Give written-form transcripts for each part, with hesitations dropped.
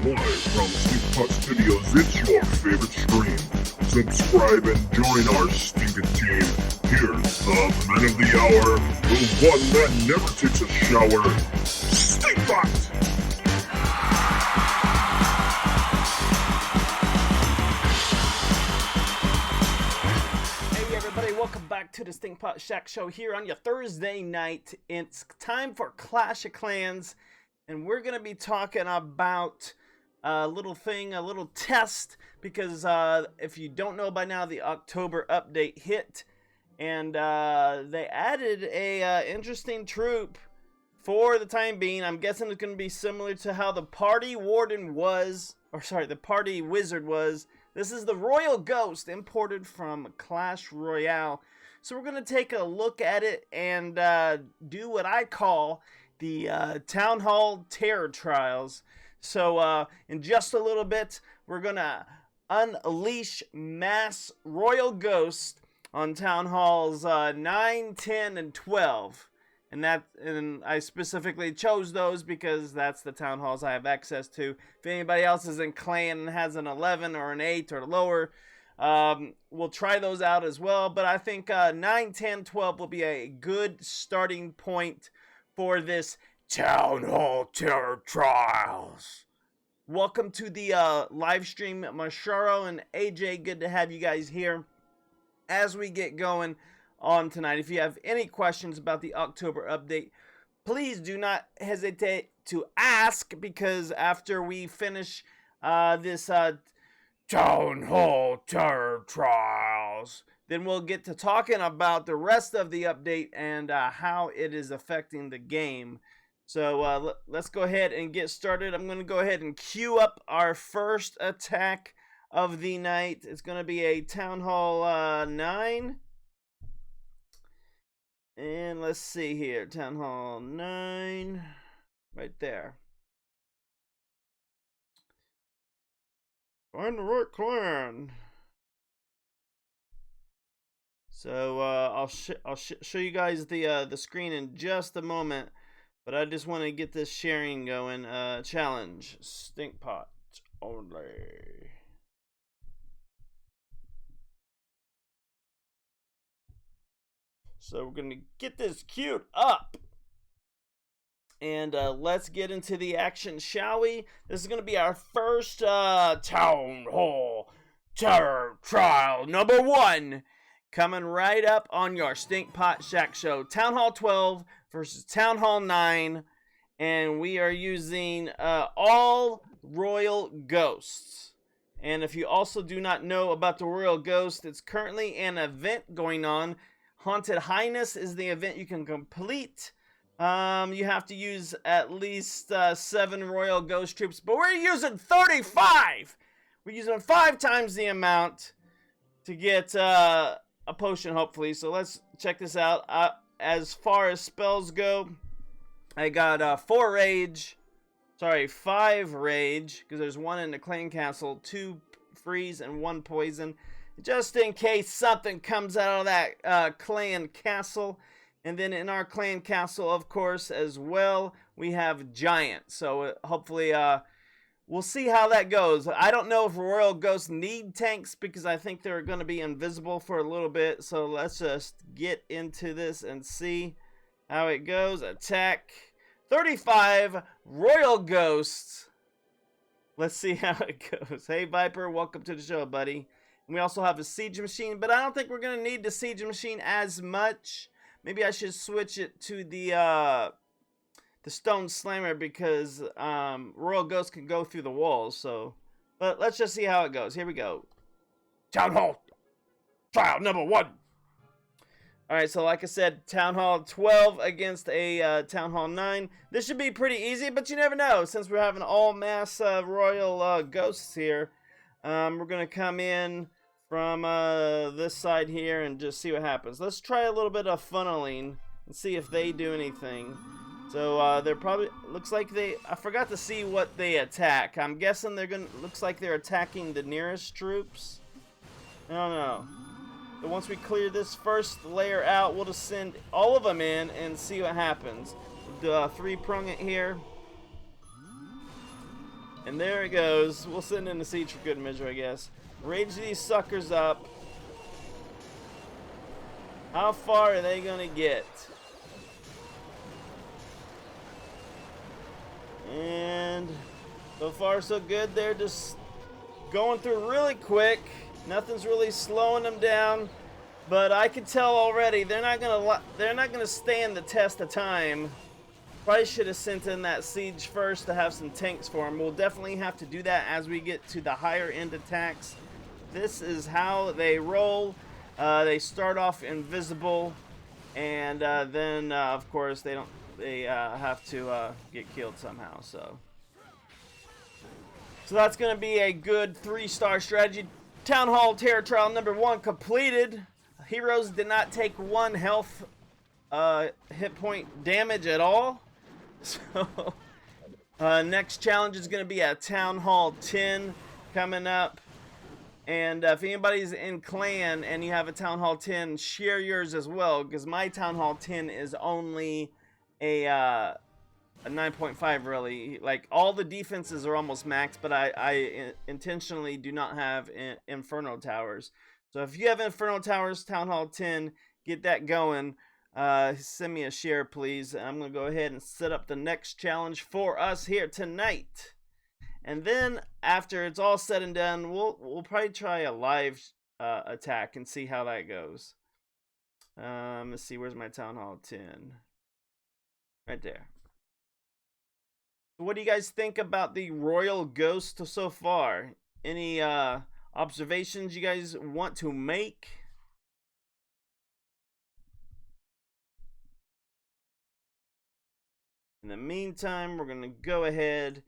live from Stinkpot Studios. It's your favorite stream. Subscribe and join our stinking team. Here's the man of the hour, the one that never takes a shower, Stinkpot! Welcome back to the Stinkpot Shack Show here on your Thursday night. It's time for Clash of Clans, and we're going to be talking about a little test, because if you don't know by now, the October update hit, and they added a interesting troop for the time being. I'm guessing it's going to be similar to how the Party Warden was, the Party Wizard was. This is the Royal Ghost, imported from Clash Royale. So we're going to take a look at it and do what I call the Townhall Terror Trials. So in just a little bit, we're going to unleash mass Royal Ghosts on Townhalls 9, 10, and 12. And I specifically chose those because that's the town halls I have access to. If anybody else is in clan and has an 11 or an 8 or lower, we'll try those out as well. But I think 9, 10, 12 will be a good starting point for this Town Hall Terror Trials. Welcome to the live stream, Masharo and AJ. Good to have you guys here as we get going on tonight. If you have any questions about the October update, please do not hesitate to ask, because after we finish this Town Hall Terror Trials, then we'll get to talking about the rest of the update and how it is affecting the game. So let's go ahead and get started. I'm going to go ahead and queue up our first attack of the night. It's going to be a Town Hall 9. And let's see here, Town Hall 9, right there. Find the right clan. So I'll show you guys the screen in just a moment, but I just want to get this sharing going. Challenge Stinkpot only. So we're going to get this queued up. And let's get into the action, shall we? This is going to be our first Town Hall Terror Trial number 1. Coming right up on your Stinkpot Shack Show. Town Hall 12 versus Town Hall 9. And we are using all Royal Ghosts. And if you also do not know about the Royal Ghost, it's currently an event going on. Haunted Highness is the event you can complete. You have to use at least 7 Royal Ghost troops, but we're using 35! We're using 5 times the amount to get a potion, hopefully. So let's check this out. As far as spells go, I got 5 rage, because there's 1 in the clan castle, 2 freeze, and 1 poison, just in case something comes out of that clan castle. And then in our clan castle, of course, as well, we have giant. So hopefully we'll see how that goes. I don't know if Royal Ghosts need tanks, because I think they're going to be invisible for a little bit. So let's just get into this and see how it goes. Attack 35 Royal Ghosts. Let's see how it goes. Hey Viper, welcome to the show, buddy. We also have a siege machine, but I don't think we're going to need the siege machine as much. Maybe I should switch it to the stone slammer, because Royal Ghost can go through the walls. So, but let's just see how it goes. Here we go. Town Hall Trial number 1. Alright, so like I said, Town Hall 12 against a Town Hall 9. This should be pretty easy, but you never know. Since we're having all mass Royal Ghosts here, we're going to come in from this side here and just see what happens. Let's try a little bit of funneling and see if they do anything. So they're probably, looks like I forgot to see what they attack. I'm guessing looks like they're attacking the nearest troops. I don't know. But once we clear this first layer out, we'll just send all of them in and see what happens. We'll do 3-prong it here. And there it goes. We'll send in the siege for good measure, I guess. Rage these suckers up. How far are they gonna get? And so far so good. They're just going through really quick. Nothing's really slowing them down. But I can tell already they're not gonna stand the test of time. Probably should have sent in that siege first to have some tanks for them. We'll definitely have to do that as we get to the higher end attacks. This is how they roll. They start off invisible, and then of course they have to get killed somehow. So that's going to be a good 3-star strategy. Townhall Terror Trial number 1 completed. Heroes did not take 1 health hit point damage at all. So next challenge is going to be at Townhall 10 coming up. And if anybody's in clan and you have a Townhall 10, share yours as well, because my Townhall 10 is only a 9.5 really. Like, all the defenses are almost maxed, but I intentionally do not have Inferno Towers. So if you have Inferno Towers, Townhall 10, get that going. Send me a share, please. I'm going to go ahead and set up the next challenge for us here tonight. And then after it's all said and done, we'll probably try a live attack and see how that goes. Let's see, where's my Townhall 10? Right there. What do you guys think about the Royal Ghost so far? Any observations you guys want to make? In the meantime, we're going to go ahead,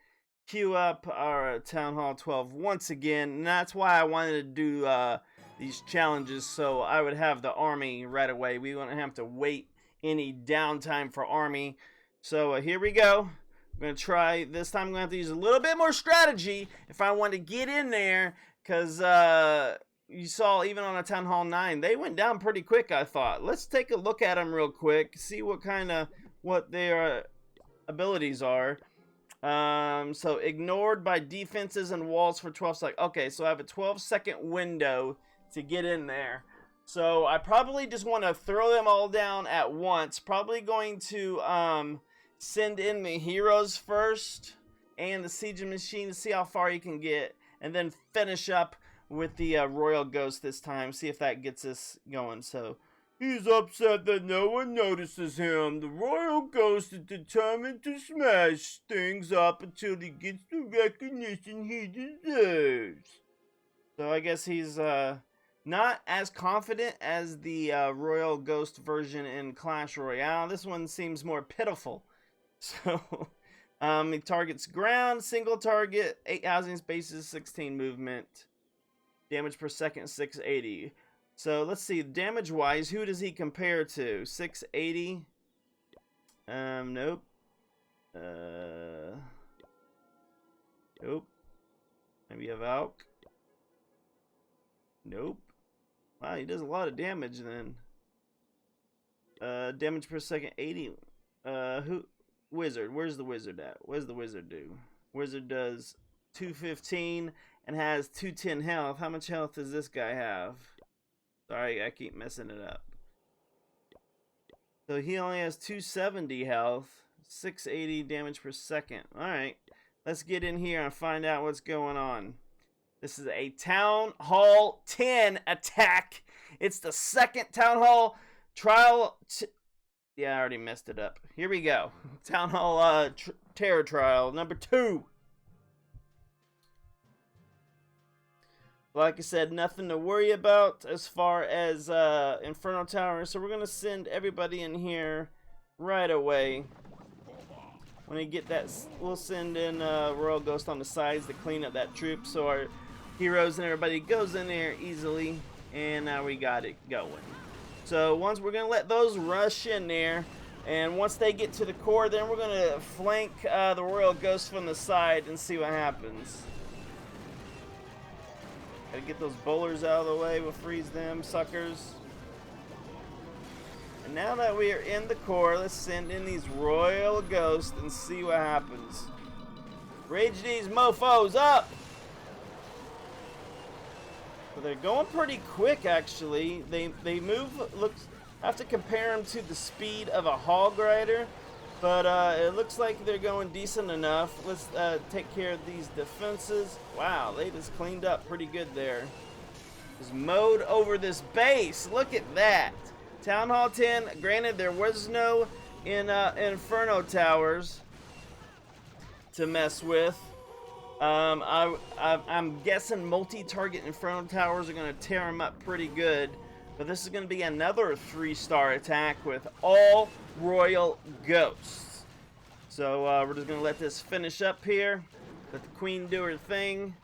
queue up our Townhall 12 once again, and that's why I wanted to do these challenges, so I would have the army right away. We wouldn't have to wait any downtime for army. So here we go. I'm going to try, this time I'm going to have to use a little bit more strategy if I want to get in there, because you saw even on a Townhall 9, they went down pretty quick, I thought. Let's take a look at them real quick, see what their abilities are. So ignored by defenses and walls for 12 seconds. Okay, so I have a 12-second window to get in there. So I probably just want to throw them all down at once. Probably going to send in the heroes first and the siege machine to see how far you can get, and then finish up with the Royal Ghost this time. See if that gets us going. So he's upset that no one notices him. The Royal Ghost is determined to smash things up until he gets the recognition he deserves. So I guess he's not as confident as the Royal Ghost version in Clash Royale. This one seems more pitiful. So he targets ground, single target, 8 housing spaces, 16 movement. Damage per second, 680. So let's see, damage wise, who does he compare to? 680. Nope. Nope. Maybe a Valk. Nope. Wow, he does a lot of damage then. Damage per second, 80. Who? Wizard. Where's the wizard at? What does the wizard do? Wizard does 215 and has 210 health. How much health does this guy have? Sorry, I keep messing it up. So he only has 270 health, 680 damage per second. Alright, let's get in here and find out what's going on. This is a Townhall 10 attack. It's the second Townhall trial. Yeah, I already messed it up. Here we go. Townhall Terror Trial number 2. Like I said, nothing to worry about as far as Inferno Tower. So we're going to send everybody in here right away. When we get that, we'll send in Royal Ghost on the sides to clean up that troop. So our heroes and everybody goes in there easily. And now we got it going. So once we're going to let those rush in there. And once they get to the core, then we're going to flank the Royal Ghost from the side and see what happens. Gotta get those bowlers out of the way. We'll freeze them suckers. And now that we are in the core, let's send in these Royal Ghosts and see what happens. Rage these mofos up! So they're going pretty quick, actually. They move, looks, I have to compare them to the speed of a hog rider, but it looks like they're going decent enough. Let's take care of these defenses. Wow, they just cleaned up pretty good there. Just mowed over this base. Look at that. Town Hall 10, granted there was no Inferno Towers to mess with. I'm guessing multi-target Inferno Towers are going to tear them up pretty good. But this is going to be another 3-star attack with all Royal Ghosts. So we're just going to let this finish up here. Let the Queen do her thing.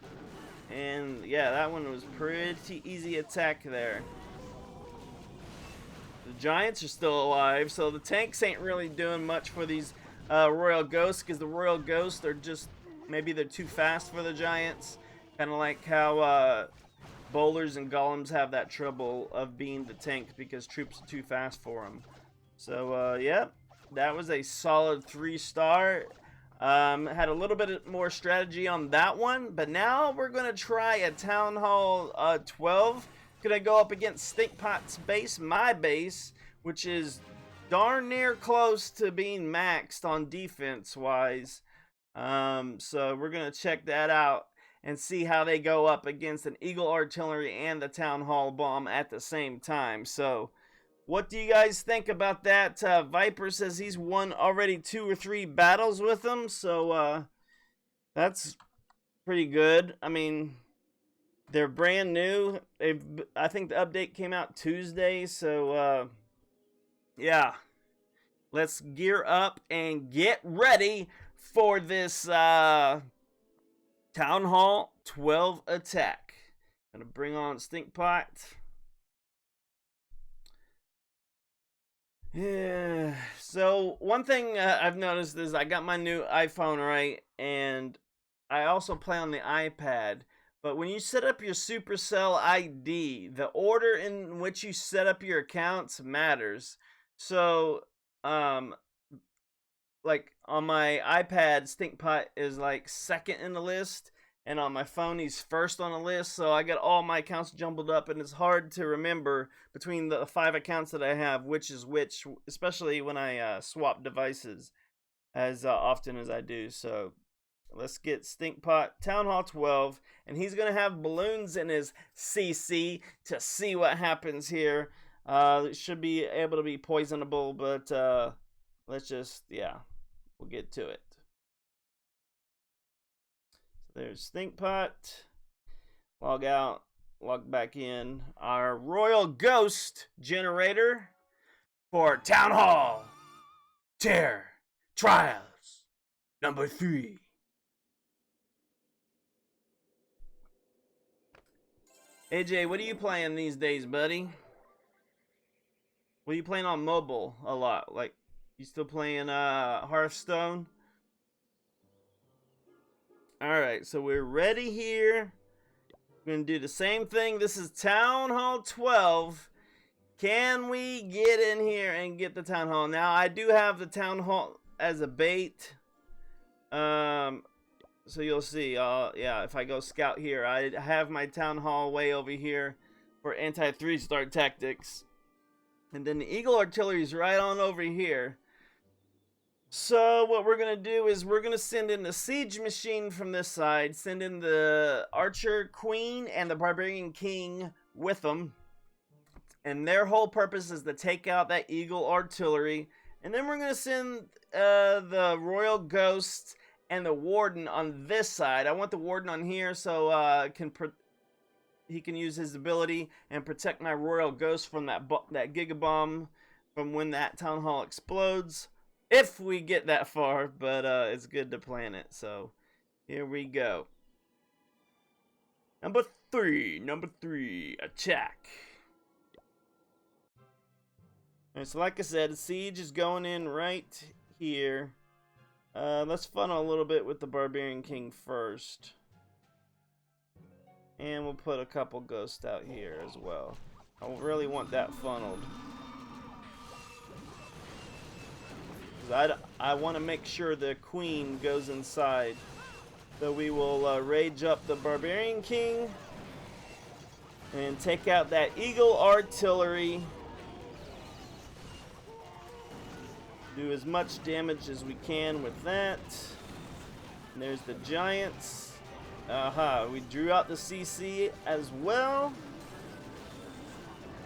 And yeah, that one was pretty easy attack there. The Giants are still alive, so the tanks ain't really doing much for these Royal Ghosts, because the Royal Ghosts are just, maybe they're too fast for the Giants. Kind of like how bowlers and golems have that trouble of being the tank because troops are too fast for them. So yeah, that was a solid 3-star. Had a little bit more strategy on that one, but now we're gonna try a Town Hall 12. Gonna go up against Stinkpot's base, my base, which is darn near close to being maxed on defense wise. So we're gonna check that out and see how they go up against an Eagle Artillery and the Town Hall bomb at the same time. So what do you guys think about that? Viper says he's won already 2 or 3 battles with them, so that's pretty good. I mean, they're brand new. I think the update came out Tuesday, so yeah. Let's gear up and get ready for this Town Hall 12 attack. Gonna bring on Stinkpot. Yeah. So one thing I've noticed is I got my new iPhone, right, and I also play on the iPad. But when you set up your Supercell ID, the order in which you set up your accounts matters. So, like on my iPad, Stinkpot is like second in the list, and on my phone he's first on the list. So I got all my accounts jumbled up, and it's hard to remember between the 5 accounts that I have which is which, especially when I swap devices as often as I do. So let's get Stinkpot Town Hall 12, and he's gonna have balloons in his CC to see what happens here. It should be able to be poisonable, but let's just, yeah, we'll get to it. So there's Stinkpot. Log out, log back in. Our Royal Ghost generator for Town Hall Terror Trials number 3. AJ, what are you playing these days, buddy? What are you playing on mobile a lot? Like, you still playing Hearthstone? Alright, so we're ready here. We're going to do the same thing. This is Town Hall 12. Can we get in here and get the Town Hall? Now, I do have the Town Hall as a bait. So you'll see, yeah, if I go scout here, I have my Town Hall way over here for anti-3-star tactics. And then the Eagle Artillery is right on over here. So what we're going to do is we're going to send in the Siege Machine from this side, send in the Archer Queen and the Barbarian King with them. And their whole purpose is to take out that Eagle Artillery. And then we're going to send the Royal Ghosts and the Warden on this side. I want the Warden on here so he can use his ability and protect my Royal Ghost from that Giga Bomb from when that Town Hall explodes. If we get that far, but it's good to plan it. So here we go. Number three, attack. And so like I said, the siege is going in right here. Let's funnel a little bit with the Barbarian King first. And we'll put a couple ghosts out here as well. I really want that funneled. I want to make sure the Queen goes inside So we will rage up the Barbarian King and take out that Eagle Artillery. Do as much damage as we can with that. And there's the Giants. We drew out the CC as well.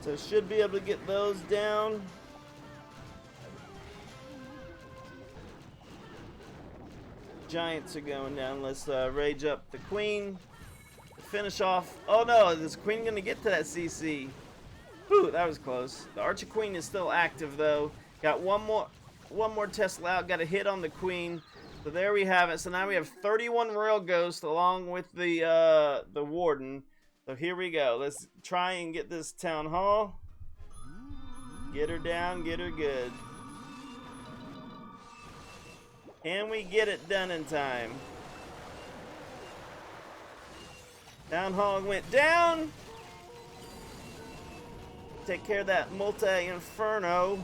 So should be able to get those down. Giants are going down. Let's rage up the Queen. Finish off. Oh no, is the Queen gonna get to that CC? Whew, that was close. The Archer Queen is still active though. Got one more Tesla out. Got a hit on the Queen. So there we have it. So now we have 31 Royal Ghosts along with the Warden. So here we go. Let's try and get this Town Hall. Get her down. Get her good. And we get it done in time. Town Hall went down. Take care of that multi-inferno.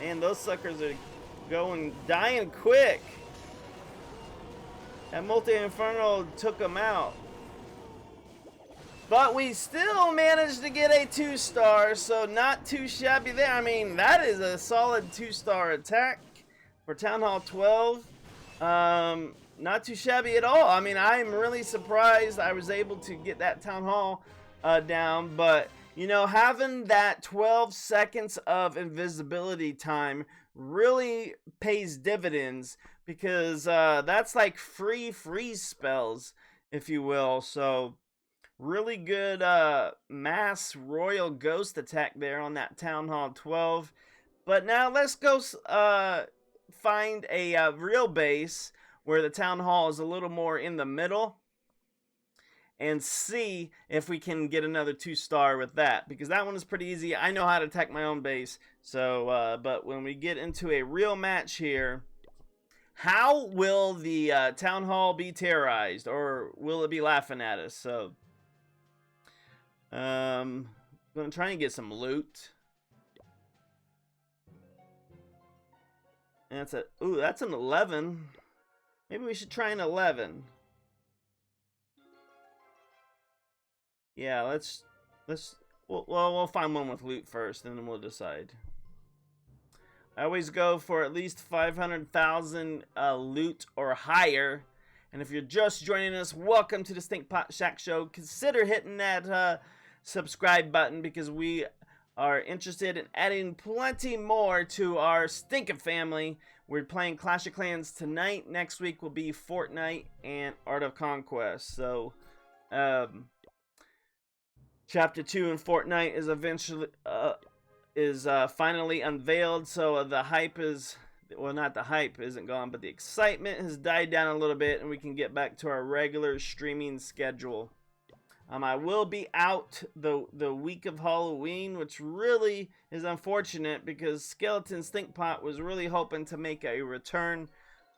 Man, those suckers are dying quick. That multi-inferno took them out. But we still managed to get a 2-star, so not too shabby there. I mean, that is a solid 2-star attack for Town Hall 12. Not too shabby at all. I mean, I'm really surprised I was able to get that Town Hall down. But, you know, having that 12 seconds of invisibility time really pays dividends. Because that's like free freeze spells, if you will. So, really good mass Royal Ghost attack there on that Town Hall 12. But now let's go find a real base where the Town Hall is a little more in the middle and see if we can get another 2-star with that, because that one is pretty easy. I know how to attack my own base. So but when we get into a real match here, how will the Town Hall be terrorized, or will it be laughing at us? So I'm gonna try and get some loot. And that's an 11. Maybe we should try an 11. Yeah, we'll find one with loot first, and then we'll decide. I always go for at least 500,000 loot or higher. And if you're just joining us, welcome to the Stinkpot Shack Show. Consider hitting that subscribe button, because we are interested in adding plenty more to our stinking family. We're playing Clash of Clans tonight. Next week will be Fortnite and Art of Conquest. So, Chapter 2 in Fortnite is eventually finally unveiled. So the hype is, well, not the hype isn't gone, but the excitement has died down a little bit, and we can get back to our regular streaming schedule. I will be out the week of Halloween, which really is unfortunate, because Skeleton Stinkpot was really hoping to make a return,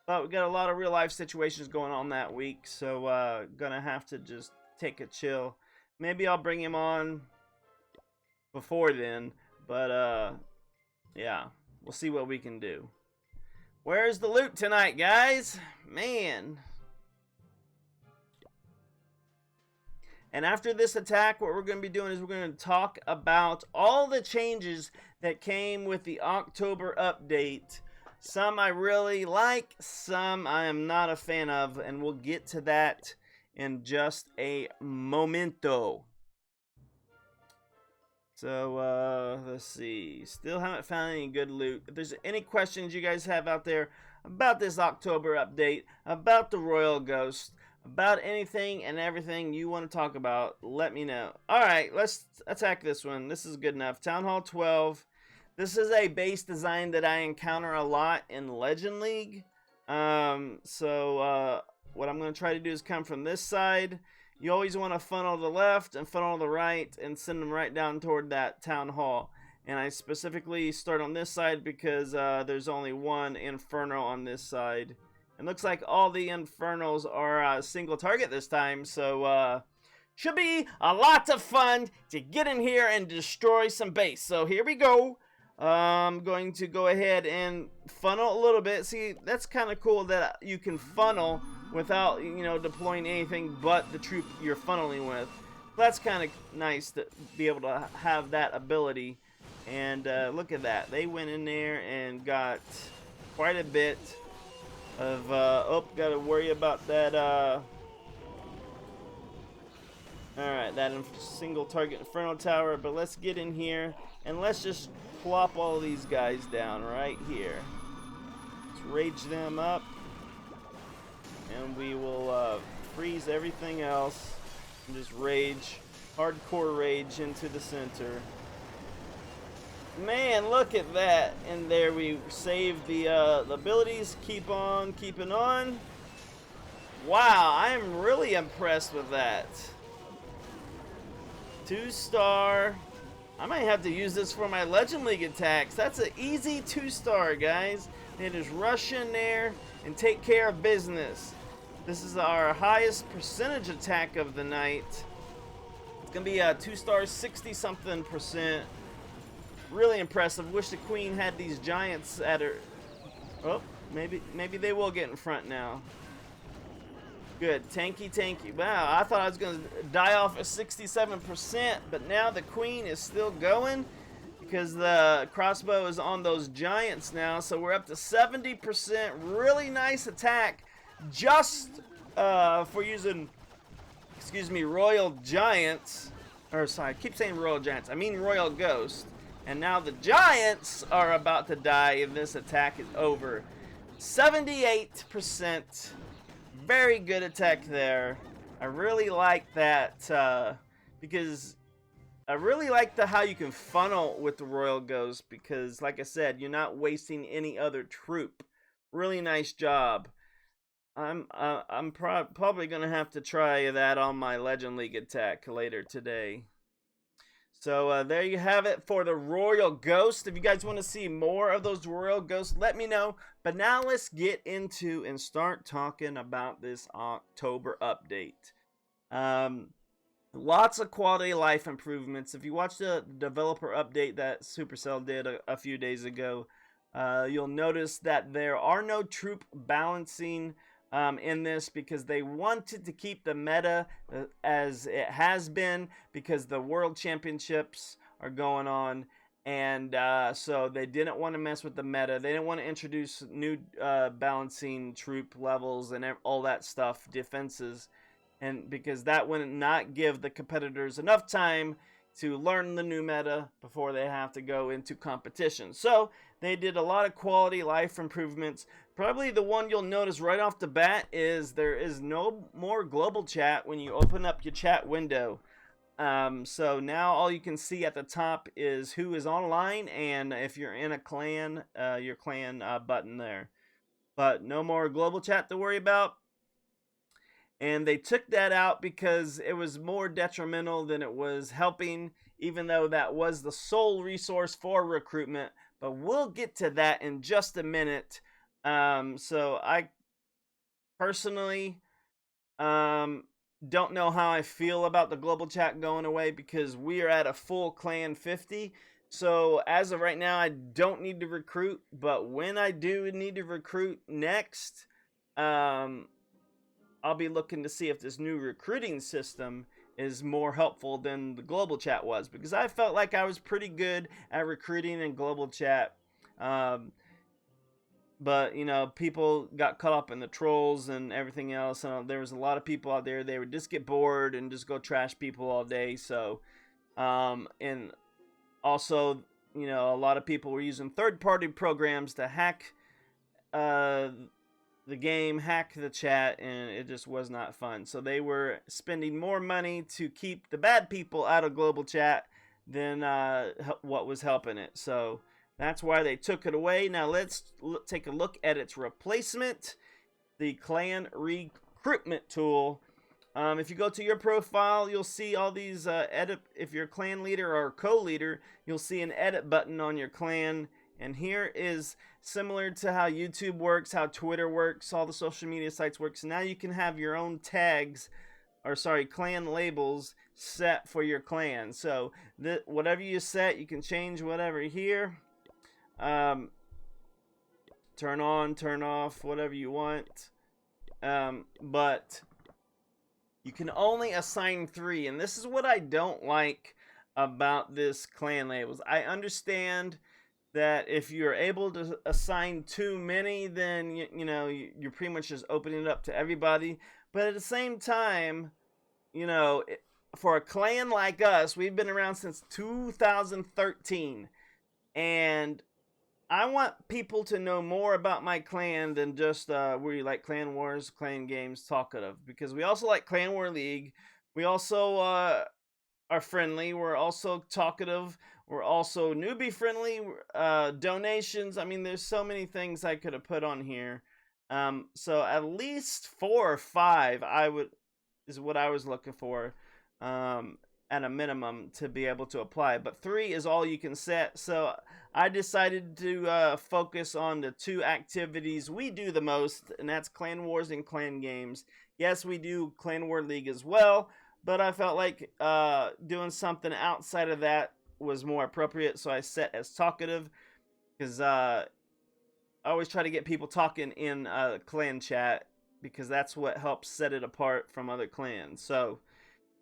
but we got a lot of real life situations going on that week, so gonna have to just take a chill. Maybe I'll bring him on before then, but yeah, we'll see what we can do. Where's the loot tonight, guys? Man. And after this attack, what we're going to be doing is we're going to talk about all the changes that came with the October update. Some I really like, some I am not a fan of, and we'll get to that in just a momento. So, let's see. Still haven't found any good loot. If there's any questions you guys have out there about this October update, about the Royal Ghost, about anything and everything you want to talk about, let me know. Alright, let's attack this one. This is good enough. Town Hall 12. This is a base design that I encounter a lot in Legend League. What I'm going to try to do is come from this side. You always want to funnel to the left and funnel to the right and send them right down toward that Town Hall. And I specifically start on this side because there's only one Inferno on this side. It looks like all the Infernos are a single target this time, so should be a lot of fun to get in here and destroy some base. So here we go. I'm going to go ahead and funnel a little bit. See, that's kind of cool that you can funnel without, you know, deploying anything but the troop you're funneling with. That's kind of nice to be able to have that ability. And look at that. They went in there and got quite a bit of, oh, gotta worry about that, alright, that single target Inferno Tower, but let's get in here and let's just plop all of these guys down right here. Let's rage them up, and we will freeze everything else and just rage, hardcore rage into the center. Man, look at that. And there we save the abilities. Keep on keeping on. Wow, I am really impressed with that. 2-star. I might have to use this for my Legend League attacks. That's an easy 2-star, guys. They just rush in there and take care of business. This is our highest percentage attack of the night. It's going to be a 2-star, 60-something percent. Really impressive. Wish the queen had these giants at her. Oh, maybe they will get in front now. Good. Tanky. Wow, I thought I was going to die off at 67%, but now the queen is still going because the crossbow is on those giants now. So we're up to 70%. Really nice attack just for using, excuse me, royal giants. Or sorry, I keep saying royal giants. I mean royal ghost. And now the giants are about to die and this attack is over. 78%. Very good attack there. I really like that because I really like how you can funnel with the royal ghost because, like I said, you're not wasting any other troop. Really nice job. I'm probably gonna have to try that on my Legend League attack later today. So there you have it for the Royal Ghost. If you guys want to see more of those Royal Ghosts, let me know. But now let's get into and start talking about this October update. Lots of quality of life improvements. If you watch the developer update that Supercell did a few days ago, you'll notice that there are no troop balancing in this because they wanted to keep the meta as it has been because the world championships are going on, and so they didn't want to mess with the meta. They didn't want to introduce new balancing troop levels and all that stuff, defenses, and because that would not give the competitors enough time to learn the new meta before they have to go into competition. So they did a lot of quality life improvements. Probably the one you'll notice right off the bat is there is no more global chat when you open up your chat window. So now all you can see at the top is who is online, and if you're in a clan, your clan button there. But no more global chat to worry about. And they took that out because it was more detrimental than it was helping, even though that was the sole resource for recruitment. But we'll get to that in just a minute. So I personally don't know how I feel about the global chat going away because we are at a full clan 50. So as of right now, I don't need to recruit. But when I do need to recruit next, I'll be looking to see if this new recruiting system is more helpful than the global chat was, because I felt like I was pretty good at recruiting in global chat. But, you know, people got caught up in the trolls and everything else. And there was a lot of people out there, they would just get bored and just go trash people all day. So, and also, you know, a lot of people were using third-party programs to hack the game, hack the chat, and it just was not fun. So they were spending more money to keep the bad people out of global chat than what was helping it. So that's why they took it away. Now let's take a look at its replacement, the clan recruitment tool. If you go to your profile, you'll see all these edit. If you're a clan leader or co-leader, you'll see an edit button on your clan. And here is similar to how YouTube works, how Twitter works, all the social media sites works. Now you can have your own tags, or sorry, clan labels set for your clan. So whatever you set, you can change whatever here. turn on, turn off, whatever you want. But you can only assign 3, and this is what I don't like about this clan labels. I understand that if you're able to assign too many, then you're pretty much just opening it up to everybody. But at the same time, for a clan like us, we've been around since 2013, and I want people to know more about my clan than just we like Clan Wars, Clan Games, Talkative, because we also like Clan War League. We also are friendly. We're also talkative. We're also newbie friendly. Donations. I mean, there's so many things I could have put on here. So at least 4 or 5 is what I was looking for. At a minimum to be able to apply, but 3 is all you can set. So I decided to focus on the 2 activities we do the most, and that's Clan Wars and Clan Games. Yes, we do Clan War League as well, but I felt like doing something outside of that was more appropriate, so I set as talkative, because I always try to get people talking in clan chat, because that's what helps set it apart from other clans. So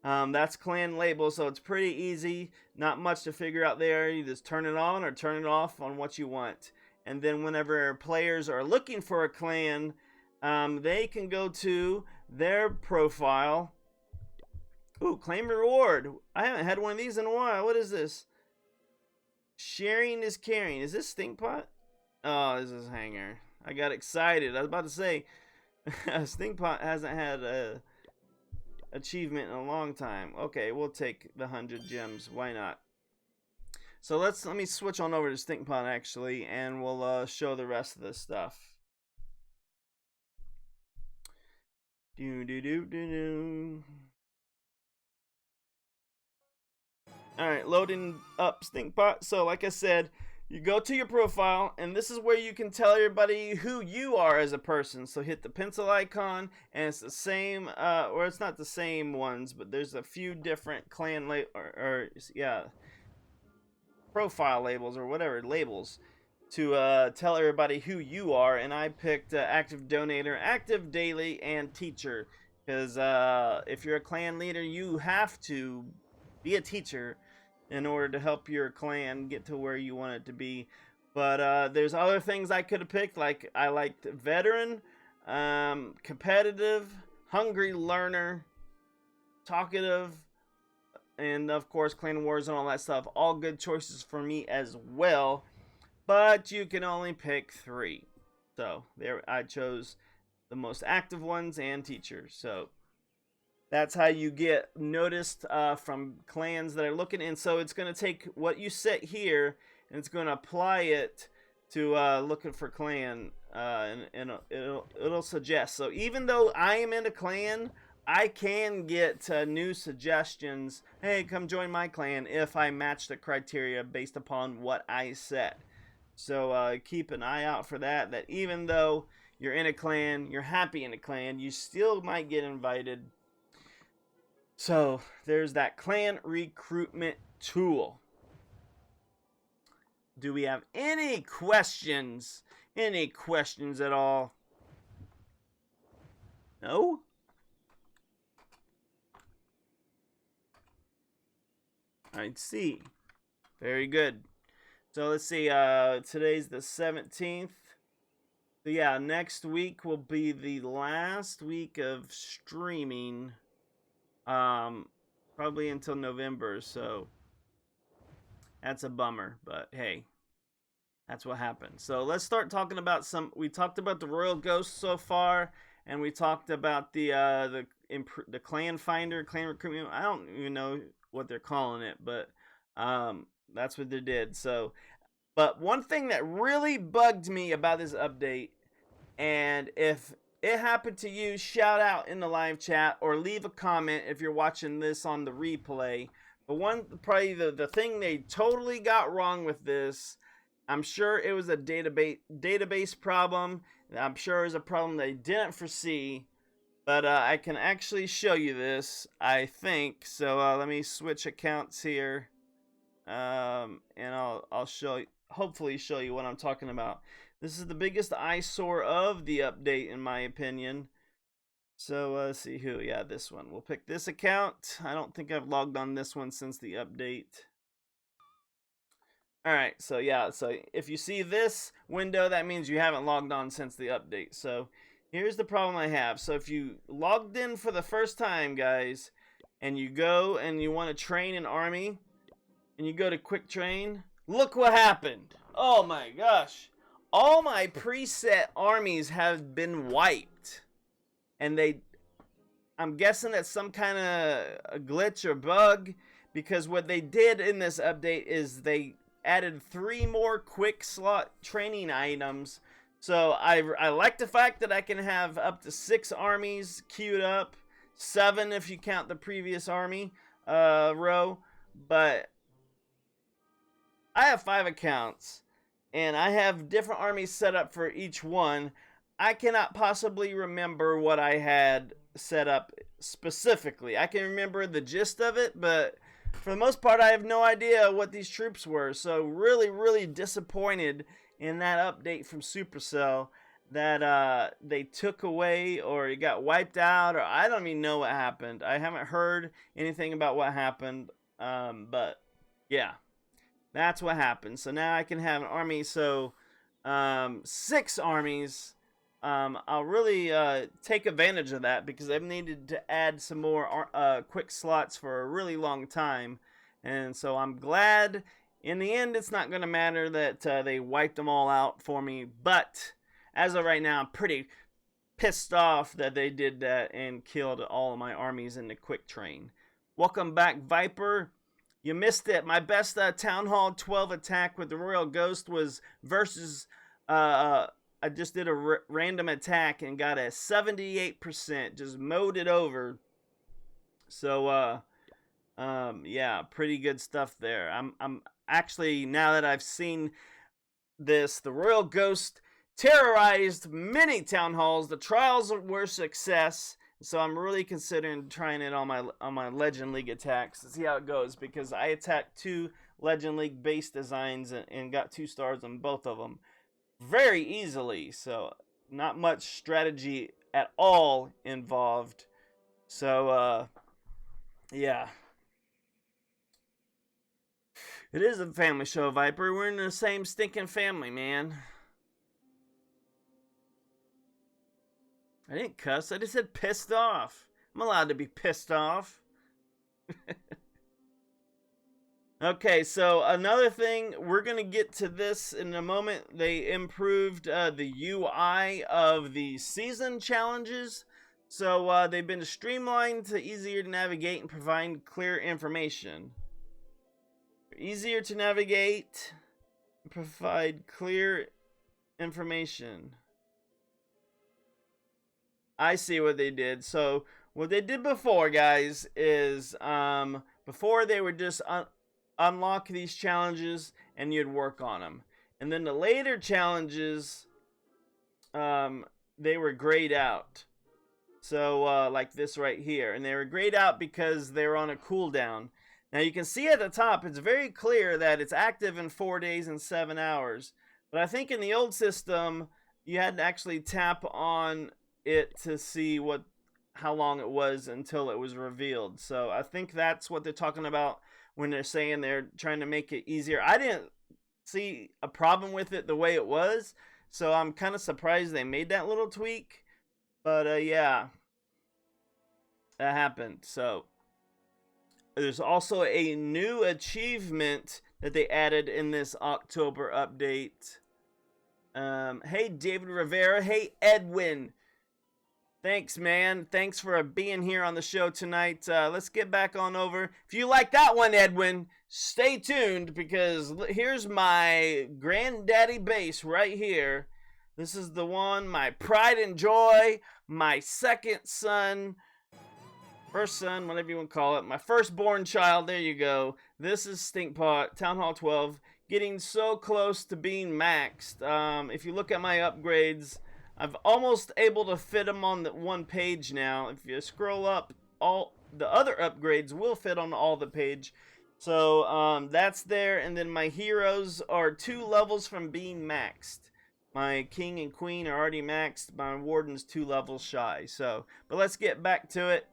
that's clan label, so it's pretty easy, not much to figure out there. You just turn it on or turn it off on what you want, and then whenever players are looking for a clan, they can go to their profile. Ooh, claim reward. I haven't had one of these in a while. What is this? Sharing is caring. Is this Stinkpot? Oh, this is Hanger. I got excited. I was about to say Stinkpot hasn't had a achievement in a long time. Okay, we'll take the 100 gems. Why not? So let me switch on over to Stinkpot actually, and we'll show the rest of this stuff. Alright, loading up Stinkpot. So like I said, you go to your profile, and this is where you can tell everybody who you are as a person. So hit the pencil icon, and it's the same, or it's not the same ones, but there's a few different clan profile labels or whatever labels to tell everybody who you are. And I picked active donator, active daily, and teacher, because if you're a clan leader, you have to be a teacher in order to help your clan get to where you want it to be. But there's other things I could have picked, like I liked veteran, competitive, hungry learner, talkative, and of course Clan Wars and all that stuff. All good choices for me as well, but you can only pick 3. So there, I chose the most active ones and teachers. So that's how you get noticed from clans that are looking. And so it's going to take what you set here, and it's going to apply it to looking for clan, and it'll suggest. So even though I am in a clan, I can get new suggestions. Hey, come join my clan, if I match the criteria based upon what I set. So keep an eye out for that. That even though you're in a clan, you're happy in a clan, you still might get invited. So there's that clan recruitment tool. Do we have any questions? Any questions at all? No? I see. Very good. So let's see. Today's the 17th. So yeah, next week will be the last week of streaming. Probably until November, so that's a bummer, but hey, that's what happened. So let's start talking about we talked about the Royal Ghost so far, and we talked about the clan finder, clan recruitment. I don't even know what they're calling it, but that's what they did. So, but one thing that really bugged me about this update, and if it happened to you, shout out in the live chat or leave a comment if you're watching this on the replay. But probably the thing they totally got wrong with this, I'm sure it was a database problem. I'm sure it was a problem they didn't foresee. But I can actually show you this, I think. So let me switch accounts here, and I'll show hopefully show you what I'm talking about. This is the biggest eyesore of the update, in my opinion. So let's see who. Yeah, this one. We'll pick this account. I don't think I've logged on this one since the update. Alright, so yeah, so if you see this window, that means you haven't logged on since the update. So here's the problem I have. So if you logged in for the first time, guys, and you go and you want to train an army, and you go to quick train, look what happened. Oh my gosh. All my preset armies have been wiped. And I'm guessing that's some kind of a glitch or bug, because what they did in this update is they added 3 more quick slot training items. So I like the fact that I can have up to 6 armies queued up, 7 if you count the previous army row, but I have 5 accounts and I have different armies set up for each one. I cannot possibly remember what I had set up specifically. I can remember the gist of it, but for the most part, I have no idea what these troops were. So really, really disappointed in that update from Supercell that they took away, or it got wiped out, or I don't even know what happened. I haven't heard anything about what happened, but yeah, that's what happened. So now I can have an army. So 6 armies. I'll really take advantage of that, because I've needed to add some more quick slots for a really long time, and so I'm glad in the end it's not going to matter that they wiped them all out for me. But as of right now, I'm pretty pissed off that they did that and killed all of my armies in the quick train. Welcome back, Viper. You missed it. My best Townhall 12 attack with the Royal Ghost was versus I just did a random attack and got a 78%. Just mowed it over. So, yeah, pretty good stuff there. I'm actually, now that I've seen this, the Royal Ghost terrorized many town halls. The trials were a success. So I'm really considering trying it on my Legend League attacks to see how it goes, because I attacked 2 Legend League base designs and got 2 stars on both of them very easily. So not much strategy at all involved. So yeah, it is a family show, Viper. We're in the same stinking family, man. I didn't cuss, I just said pissed off. I'm allowed to be pissed off. Okay, so another thing, we're going to get to this in a moment. They improved the UI of the season challenges. So they've been streamlined to easier to navigate and provide clear information. Easier to navigate and provide clear information. I see what they did. So what they did before, guys, is before they were just unlock these challenges and you'd work on them, and then the later challenges they were grayed out. So like this right here, and they were grayed out because they were on a cooldown. Now you can see at the top it's very clear that it's active in 4 days and 7 hours, but I think in the old system you had to actually tap on it to see how long it was until it was revealed. So I think that's what they're talking about when they're saying they're trying to make it easier. I didn't see a problem with it the way it was, so I'm kind of surprised they made that little tweak. But yeah, that happened. So there's also a new achievement that they added in this October update. Hey David Rivera, hey Edwin. Thanks, man. Thanks for being here on the show tonight. Let's get back on over. If you like that one, Edwin, stay tuned, because here's my granddaddy base right here. This is the one, my pride and joy, my second son, first son, whatever you want to call it, my firstborn child. There you go. This is Stinkpot, Townhall 12, getting so close to being maxed. If you look at my upgrades, I've almost able to fit them on the one page now. If you scroll up, all the other upgrades will fit on all the page. So that's there, and then my heroes are 2 levels from being maxed. My king and queen are already maxed. My warden's 2 levels shy. So, but let's get back to it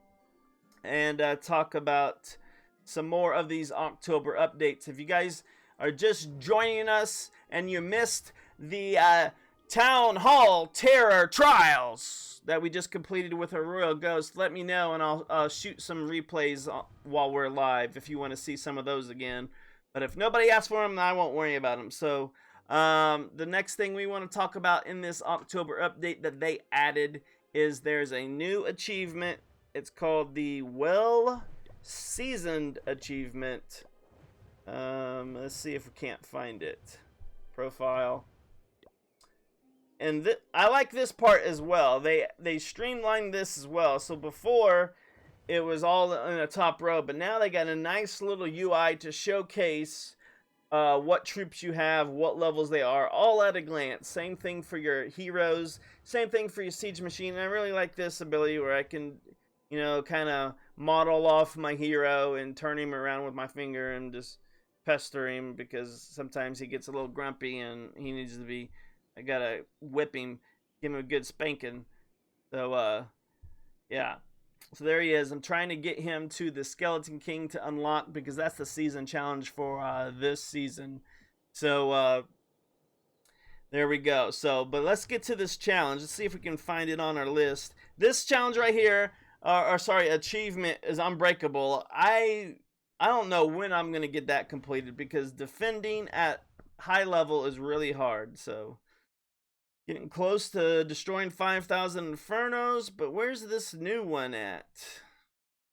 and talk about some more of these October updates. If you guys are just joining us and you missed the Townhall Terror Trials that we just completed with a Royal Ghost, let me know and I'll shoot some replays while we're live if you want to see some of those again. But if nobody asks for them, I won't worry about them. So the next thing we want to talk about in this October update that they added is there's a new achievement. It's called the Well Seasoned achievement. Let's see if we can't find it. Profile. And I like this part as well. They streamlined this as well. So before it was all in the top row, but now they got a nice little UI to showcase what troops you have, what levels they are, all at a glance. Same thing for your heroes, same thing for your siege machine. And I really like this ability where I can, you know, kind of model off my hero and turn him around with my finger and just pester him because sometimes he gets a little grumpy and he needs to be, I gotta whip him, give him a good spanking. So yeah, so there he is. I'm trying to get him to the Skeleton King to unlock because that's the season challenge for this season. So there we go. So, but let's get to this challenge. Let's see if we can find it on our list. This challenge right here, achievement is Unbreakable. I don't know when I'm gonna get that completed because defending at high level is really hard. So getting close to destroying 5,000 Infernos, but where's this new one at?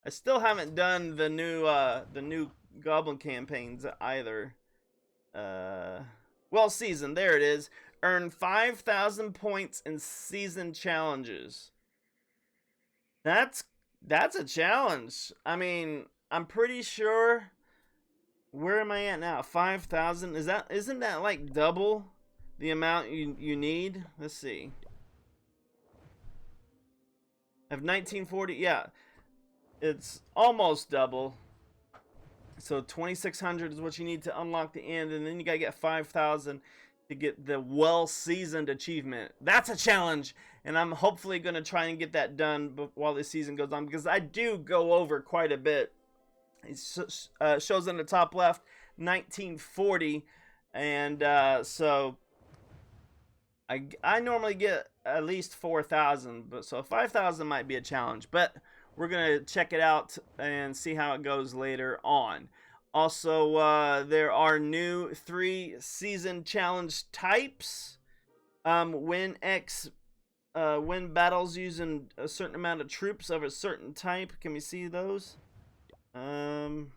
I still haven't done the new Goblin campaigns either. Well, season, there it is. Earn 5,000 points in season challenges. That's a challenge. I mean, I'm pretty sure. Where am I at now? 5,000. Isn't that like double the amount you need? Let's see. I have 1940. Yeah, it's almost double. So 2,600 is what you need to unlock the end, and then you gotta get 5,000 to get the well-seasoned achievement. That's a challenge, and I'm hopefully gonna try and get that done while the season goes on because I do go over quite a bit. It shows in the top left 1940, and so I normally get at least 4,000, but so 5,000 might be a challenge, but we're gonna check it out and see how it goes later on. Also, there are new 3 season challenge types. Win battles using a certain amount of troops of a certain type. Can we see those? Some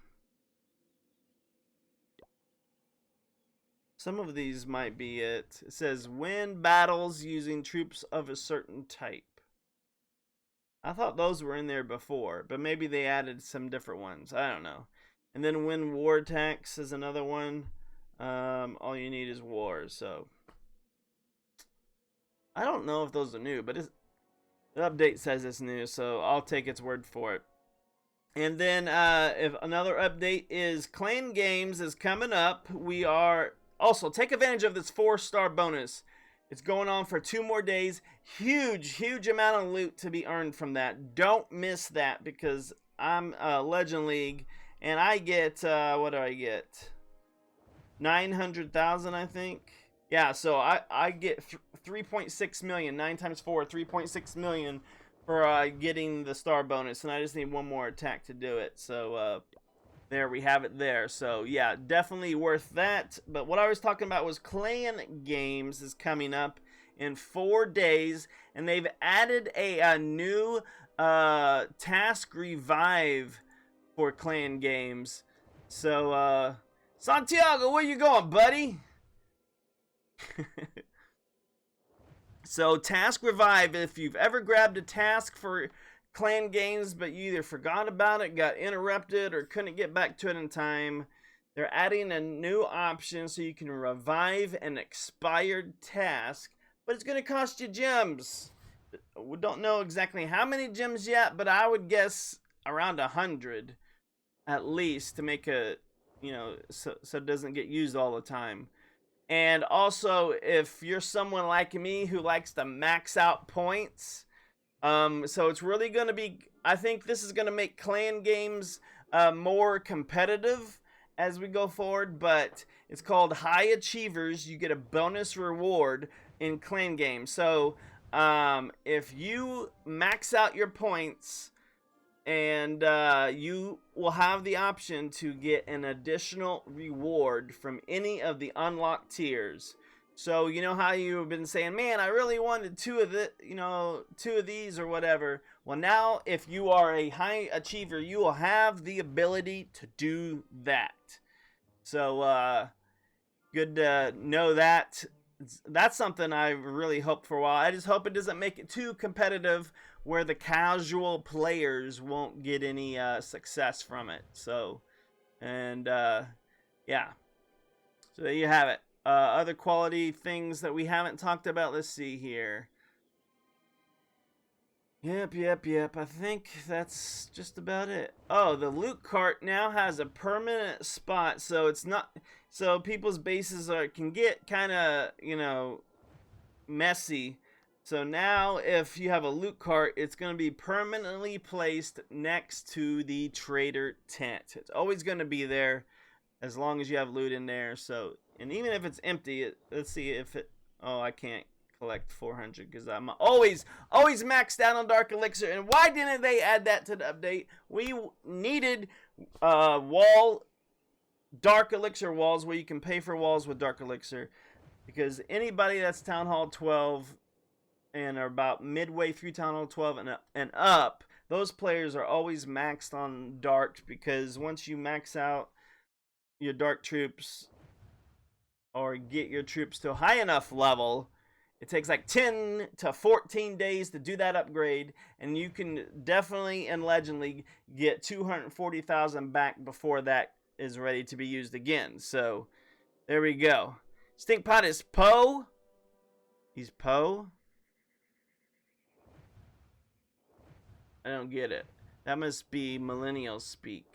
of these might be it. It says win battles using troops of a certain type. I thought those were in there before, but maybe they added some different ones. I don't know. And then win war attacks is another one. All you need is wars. So I don't know if those are new, but the update says it's new, so I'll take its word for it. And then if another update is Clan Games is coming up. We are also take advantage of this 4-star bonus. It's going on for 2 more days. Huge amount of loot to be earned from that. Don't miss that because I'm Legend League and I get what do I get? 900,000, I think. Yeah, so I get 3.6 million. 9 times 4, 3.6 million for getting the star bonus, and I just need 1 more attack to do it. So there we have it there. So yeah, definitely worth that. But what I was talking about was Clan Games is coming up in 4 days, and they've added a new task revive for Clan Games. So Santiago, where you going, buddy? So task revive, if you've ever grabbed a task for Clan Games but you either forgot about it, got interrupted, or couldn't get back to it in time, they're adding a new option so you can revive an expired task, but it's going to cost you gems. We don't know exactly how many gems yet, but I would guess around 100 at least to make a you know, so it doesn't get used all the time. And also, if you're someone like me who likes to max out points, so it's really going to be, I think this is going to make clan games more competitive as we go forward, but it's called High Achievers. You get a bonus reward in clan games. So if you max out your points, and you will have the option to get an additional reward from any of the unlocked tiers. So you know how you've been saying, man, I really wanted two of these or whatever. Well, now if you are a high achiever, you will have the ability to do that. So good to know that. That's something I really hoped for a while. I just hope it doesn't make it too competitive where the casual players won't get any success from it. So, and yeah. So there you have it. Other quality things that we haven't talked about. Let's see here. Yep. I think that's just about it. Oh, the loot cart now has a permanent spot, so it's not, so people's bases can get kind of, you know, messy. So now if you have a loot cart, it's going to be permanently placed next to the trader tent. It's always going to be there as long as you have loot in there. So, and even if it's empty, let's see if it, oh, I can't collect 400 because I'm always maxed out on Dark Elixir. And why didn't they add that to the update? We needed Dark Elixir walls where you can pay for walls with Dark Elixir, because anybody that's Townhall 12 and are about midway through Townhall 12 and up, those players are always maxed on Dark, because once you max out your Dark troops or get your troops to a high enough level, it takes like 10 to 14 days to do that upgrade, and you can definitely in Legend League get 240,000 back before that is ready to be used again. So there we go. Stinkpot is Poe. He's Poe. I don't get it. That must be millennial speak.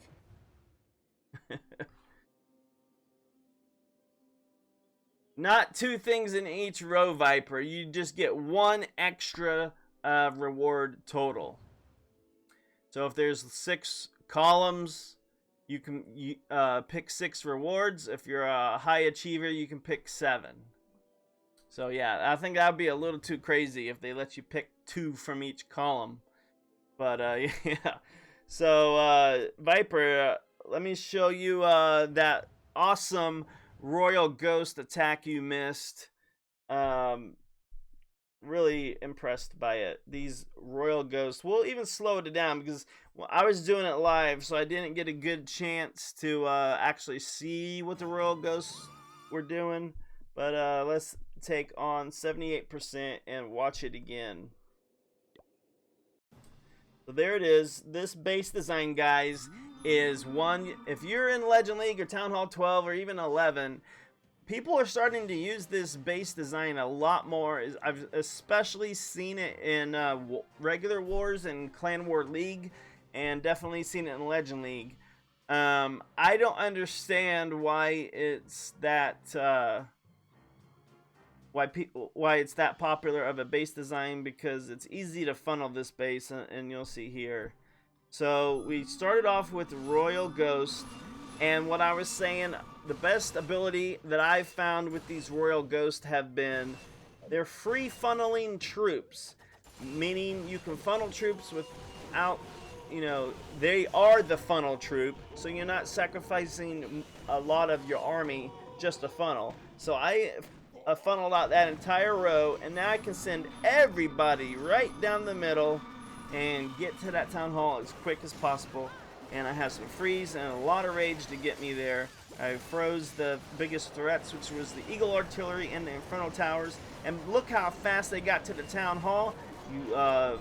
Not two things in each row, Viper. You just get one extra reward total. So if there's 6 columns, you can pick 6 rewards. If you're a high achiever, you can pick 7. So yeah, I think that would be a little too crazy if they let you pick 2 from each column. But yeah. So Viper, let me show you that awesome Royal Ghost attack you missed. Really impressed by it. These Royal Ghosts, we'll even slow it down because I was doing it live, so I didn't get a good chance to actually see what the Royal Ghosts were doing. But let's take on 78% and watch it again. So there it is. This base design, guys, is one. If you're in Legend League or Townhall 12 or even 11, people are starting to use this base design a lot more. I've especially seen it in regular wars and Clan War League, and definitely seen it in Legend League. I don't understand why it's that why it's that popular of a base design, because it's easy to funnel this base, and you'll see here. So we started off with Royal Ghost, and what I was saying, the best ability that I've found with these Royal Ghosts have been they're free funneling troops, meaning you can funnel troops without, you know, they are the funnel troop, so you're not sacrificing a lot of your army just to funnel. So I funneled out that entire row, and now I can send everybody right down the middle and get to that town hall as quick as possible. And I have some freeze and a lot of rage to get me there. I froze the biggest threats, which was the Eagle Artillery and the Inferno Towers, and look how fast they got to the town hall. You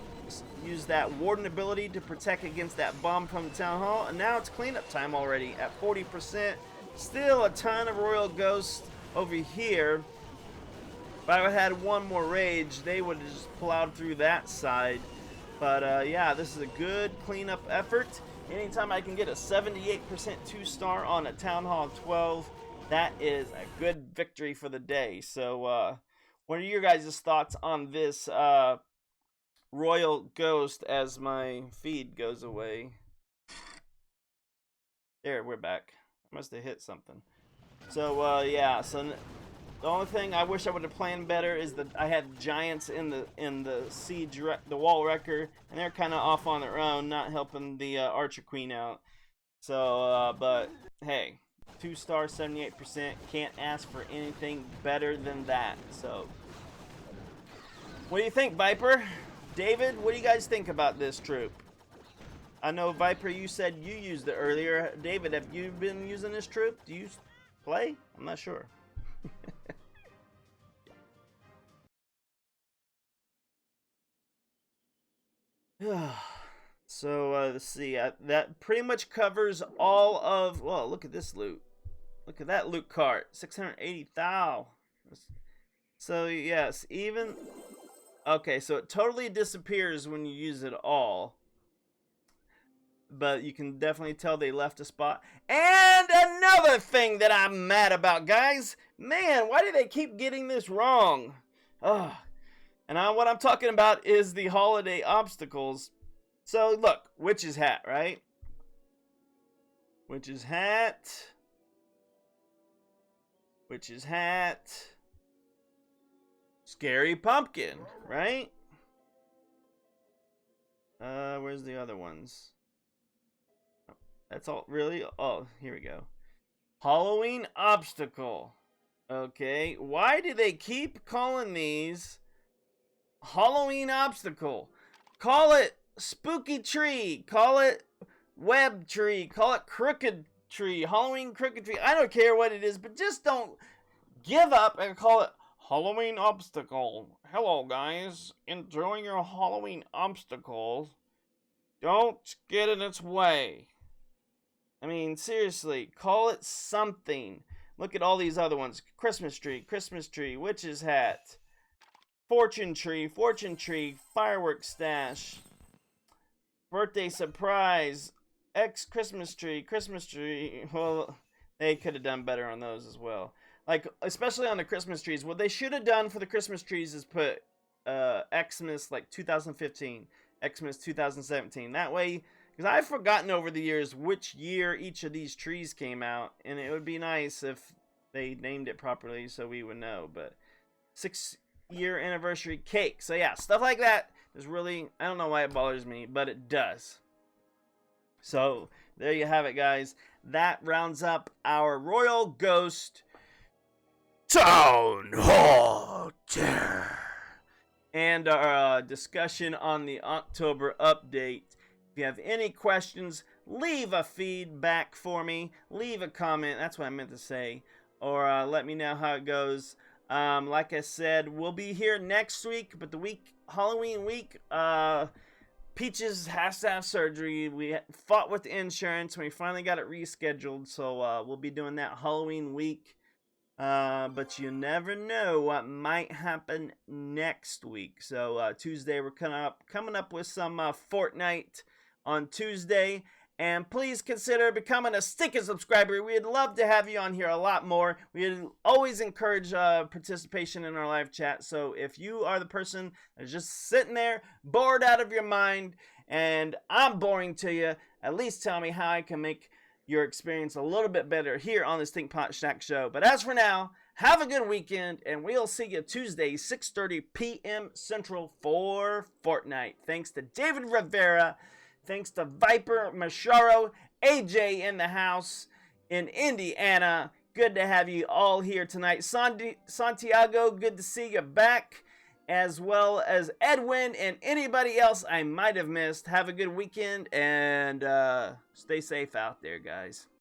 use that Warden ability to protect against that bomb from the town hall, and now it's cleanup time already at 40%. Still a ton of Royal Ghosts over here. If I had one more rage, they would have just plowed through that side. But yeah, this is a good cleanup effort. Anytime I can get a 78% 2-star on a Townhall 12, that is a good victory for the day. So what are your guys' thoughts on this Royal Ghost as my feed goes away? There, we're back. I must have hit something. So yeah, so the only thing I wish I would have planned better is that I had giants in the siege, the wall wrecker, and they're kind of off on their own, not helping the archer queen out. So, but hey, 2-star, 78%, can't ask for anything better than that. So, what do you think, Viper? David, what do you guys think about this troop? I know, Viper, you said you used it earlier. David, have you been using this troop? Do you play? I'm not sure. So let's see. That pretty much covers all of. Well, look at this loot. Look at that loot cart. 680,000. So yes, even. Okay, so it totally disappears when you use it all. But you can definitely tell they left a spot. And another thing that I'm mad about, guys. Man, why do they keep getting this wrong? Ugh. And what I'm talking about is the holiday obstacles. So, look, witch's hat, right? Witch's hat. Witch's hat. Scary pumpkin, right? Where's the other ones? That's all, really? Oh, here we go. Halloween obstacle. Okay, why do they keep calling these Halloween obstacle? Call it spooky tree. Call it web tree. Call it crooked tree. Halloween crooked tree. I don't care what it is, but just don't give up and call it Halloween obstacle. Hello, guys. Enjoying your Halloween obstacles. Don't get in its way. I mean, seriously, call it something. Look at all these other ones. Christmas tree, witch's hat, fortune tree, fireworks stash, birthday surprise, Christmas tree. Well, they could have done better on those as well. Like, especially on the Christmas trees. What they should have done for the Christmas trees is put Xmas like 2015, Xmas 2017. That way, because I've forgotten over the years which year each of these trees came out, and it would be nice if they named it properly so we would know. But 6-year anniversary cake. So yeah, stuff like that is really, I don't know why it bothers me, but it does. So there you have it, guys. That rounds up our Royal Ghost Townhall and our discussion on the October update. If you have any questions, leave a feedback for me. Leave a comment. That's what I meant to say. Or let me know how it goes. Like I said, we'll be here next week. But the Halloween week, Peaches has to have surgery. We fought with the insurance. And we finally got it rescheduled. So we'll be doing that Halloween week. But you never know what might happen next week. So Tuesday, we're coming up with some Fortnite on Tuesday. And please consider becoming a Stinkin' subscriber. We'd love to have you on here a lot more. We'd always encourage participation in our live chat. So if you are the person that's just sitting there, bored out of your mind, and I'm boring to you, at least tell me how I can make your experience a little bit better here on the Stinkpot Shack Show. But as for now, have a good weekend, and we'll see you Tuesday, 6:30 p.m. Central for Fortnite. Thanks to David Rivera. Thanks to Viper Macharo, AJ in the house in Indiana. Good to have you all here tonight. Santiago, good to see you back. As well as Edwin and anybody else I might have missed. Have a good weekend and stay safe out there, guys.